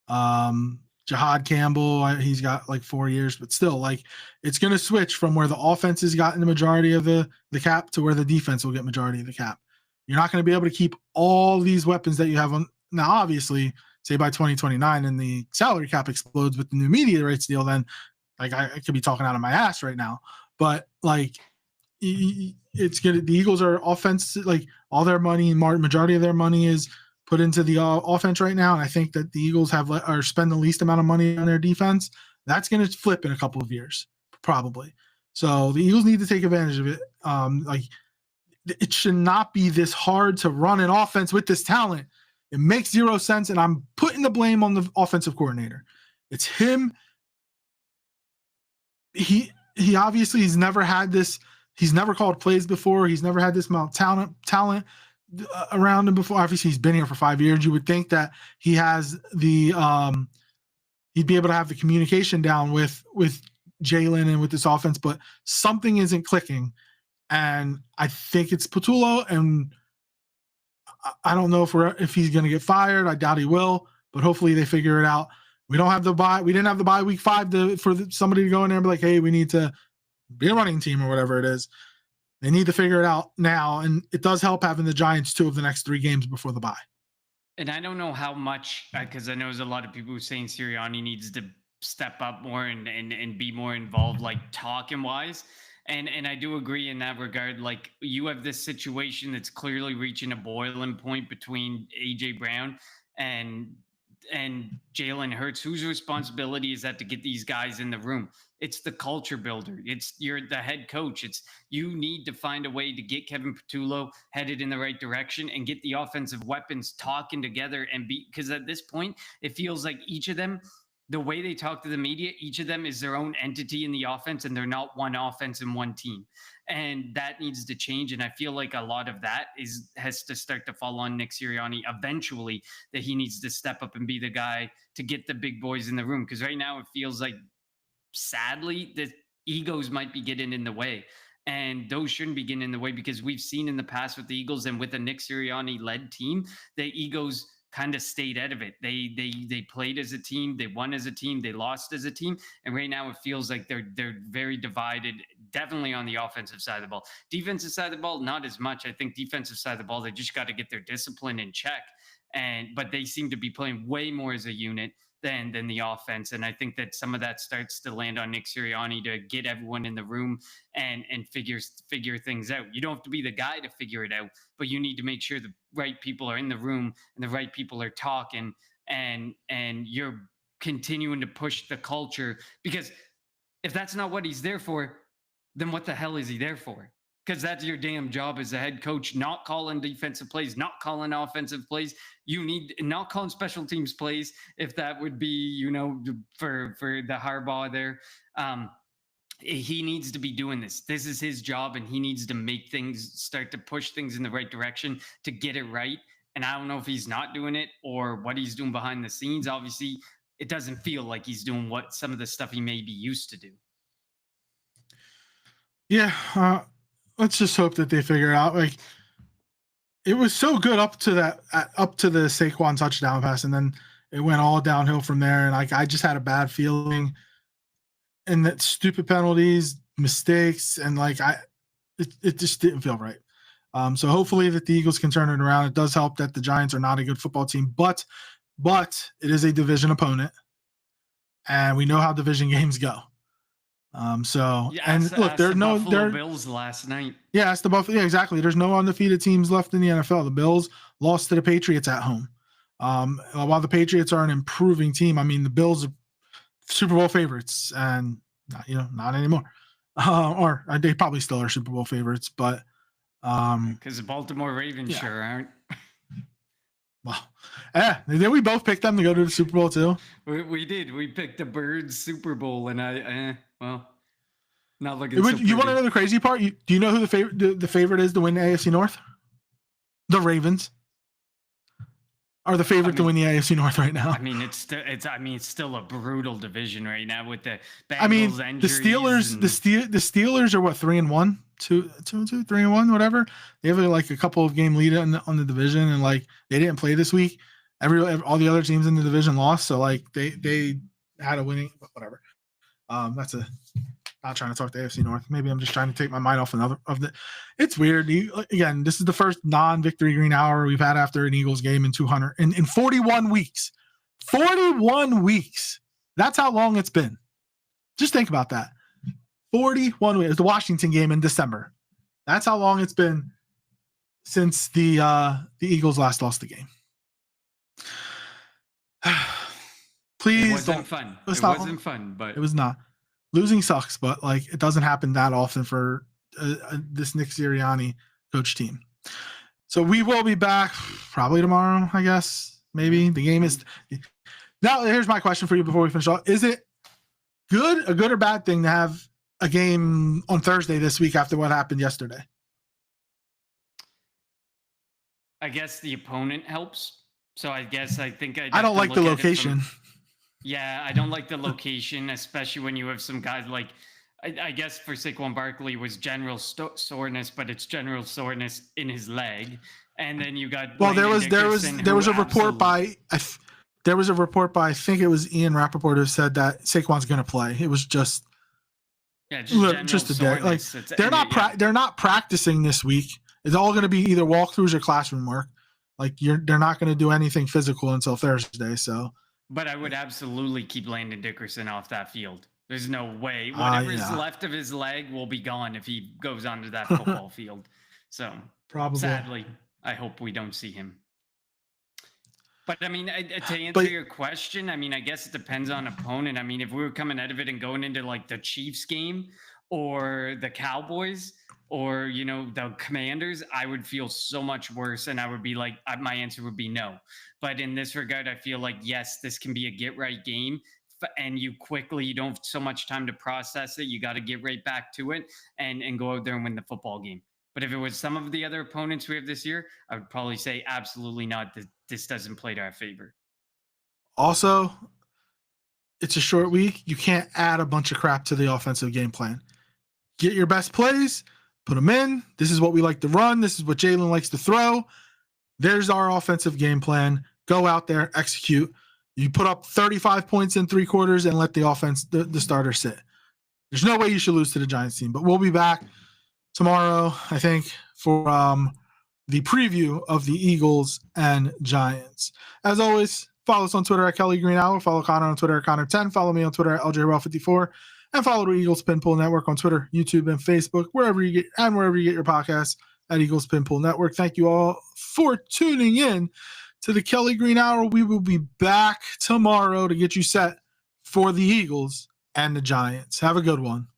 Jahad Campbell, he's got like 4 years, but still, like, it's going to switch from where the offense has gotten the majority of the cap to where the defense will get majority of the cap. You're not going to be able to keep all these weapons that you have on. Now, obviously, say by 2029 and the salary cap explodes with the new media rights deal, then like I could be talking out of my ass right now. But like, it's good. The Eagles are offense, like all their money, majority of their money is put into the offense right now. And I think that the Eagles are spend the least amount of money on their defense. That's going to flip in a couple of years, probably. So the Eagles need to take advantage of it. Like, it should not be this hard to run an offense with this talent. It makes zero sense, and I'm putting the blame on the offensive coordinator. It's him. He obviously has never had this He's never called plays before. He's never had this amount of talent around him before. Obviously, he's been here for 5 years. You would think that he has the he'd be able to have the communication down with Jalen and with this offense, but something isn't clicking. And I think it's Patullo, and I don't know if he's going to get fired. I doubt he will, but hopefully they figure it out. We don't have the bye. We didn't have the bye week 5 for somebody to go in there and be like, hey, we need to be a running team or whatever it is. They need to figure it out now, and it does help having the Giants 2 of the next 3 games before the bye. And I don't know how much, because I know there's a lot of people who are saying Sirianni needs to step up more and be more involved, like talking wise. And I do agree in that regard. Like, you have this situation that's clearly reaching a boiling point between AJ Brown and Jalen Hurts. Whose responsibility is that to get these guys in the room? It's the culture builder. You're the head coach. You need to find a way to get Kevin Patullo headed in the right direction and get the offensive weapons talking together because at this point, it feels like each of them, the way they talk to the media, each of them is their own entity in the offense, and they're not one offense and one team. And that needs to change. And I feel like a lot of that has to start to fall on Nick Sirianni eventually, that he needs to step up and be the guy to get the big boys in the room. Because right now it feels like, sadly, the egos might be getting in the way. And those shouldn't be getting in the way, because we've seen in the past with the Eagles and with a Nick Sirianni-led team, the egos kind of stayed out of it. They played as a team, they won as a team, they lost as a team, and right now it feels like they're very divided. Definitely on the offensive side of the ball. Defensive side of the ball, not as much. I think defensive side of the ball, they just got to get their discipline in check. But they seem to be playing way more as a unit than the offense. And I think that some of that starts to land on Nick Sirianni to get everyone in the room and figure things out. You don't have to be the guy to figure it out, but you need to make sure the right people are in the room and the right people are talking, and you're continuing to push the culture. Because if that's not what he's there for, then what the hell is he there for? Because that's your damn job as a head coach, not calling defensive plays, not calling offensive plays. You need not calling special teams plays, if that would be, for the Harbaugh there. He needs to be doing this. This is his job, and he needs to start to push things in the right direction to get it right. And I don't know if he's not doing it or what he's doing behind the scenes. Obviously, it doesn't feel like he's doing some of the stuff he may be used to do. Yeah, let's just hope that they figure it out. Like, it was so good up to the Saquon touchdown pass, and then it went all downhill from there. And I just had a bad feeling, and that stupid penalties, mistakes, and it just didn't feel right. So hopefully that the Eagles can turn it around. It does help that the Giants are not a good football team, but it is a division opponent, and we know how division games go. Look, there's no Bills last night. Yeah, it's the Buffalo. Yeah, exactly. There's no undefeated teams left in the NFL. The Bills lost to the Patriots at home. While the Patriots are an improving team, I mean, the Bills are Super Bowl favorites, and not anymore. Or they probably still are Super Bowl favorites, but because the Baltimore Ravens sure aren't. Well, did we both pick them to go to the Super Bowl too? We did. We picked the Birds Super Bowl, and not looking. You want to know the crazy part? Do you know who the favorite is to win the AFC North? The Ravens are the favorite to win the AFC North right now. I mean, it's still a brutal division right now with the Bengals injuries. The Steelers are what, 3-1, 2-2, 3-1, whatever. They have a couple of game lead on the division, and they didn't play this week. All the other teams in the division lost, so they had a winning, but whatever. Not trying to talk to AFC North. Maybe I'm just trying to take my mind off it's weird. Again, this is the first non-victory green hour we've had after an Eagles game in 41 weeks. 41 weeks. That's how long it's been. Just think about that. 41 weeks. It was the Washington game in December. That's how long it's been since the Eagles last lost the game. Please, it wasn't fun. It wasn't fun, but it was not. Losing sucks, but it doesn't happen that often for this Nick Sirianni coach team. So we will be back probably tomorrow, I guess. Maybe the game is now. Here's my question for you before we finish off: is it a good or bad thing to have a game on Thursday this week after what happened yesterday? I guess the opponent helps. So I think I'd I have don't to like the look at it location. from. Yeah, I don't like the location, especially when you have some guys like. I guess for Saquon Barkley it was general soreness, but it's general soreness in his leg, and then you got Well, Landon Dickerson, there who was a report absolutely. by I think it was Ian Rappaport who said that Saquon's going to play. It was just Yeah, just general a day. Like soreness. Yeah. they're not practicing this week. It's all going to be either walkthroughs or classroom work. Like they're not going to do anything physical until Thursday. So, But I would absolutely keep Landon Dickerson off that field. There's no way. Whatever's yeah, left of his leg will be gone if he goes onto that football field. So, probably. sadly, I hope we don't see him. But I mean, to answer But your question, I mean, I guess it depends on opponent. I mean, if we were coming out of it and going into like the Chiefs game or the Cowboys or the Commanders, I would feel so much worse, and I would be like, my answer would be no. But in this regard, I feel like yes, this can be a get right game, and you don't have so much time to process it. You got to get right back to it and go out there and win the football game. But if it was some of the other opponents we have this year, I would probably say absolutely not. This doesn't play to our favor. also, it's a short week. You can't add a bunch of crap to the offensive game plan. Get your best plays, put them in. This is what we like to run. This is what Jalen likes to throw. There's our offensive game plan. Go out there, execute. You put up 35 points in 3 quarters and let the offense, the starter sit. There's no way you should lose to the Giants team. But we'll be back tomorrow, I think, for the preview of the Eagles and Giants. As always, follow us on Twitter at Kelly Green Hour. Follow Connor on Twitter at Connor10. Follow me on Twitter at LJRaw54. And follow the Eagles Pinpull Network on Twitter, YouTube, and Facebook, wherever you get your podcasts at Eagles Pinpull Network. Thank you all for tuning in to the Kelly Green Hour. We will be back tomorrow to get you set for the Eagles and the Giants. Have a good one.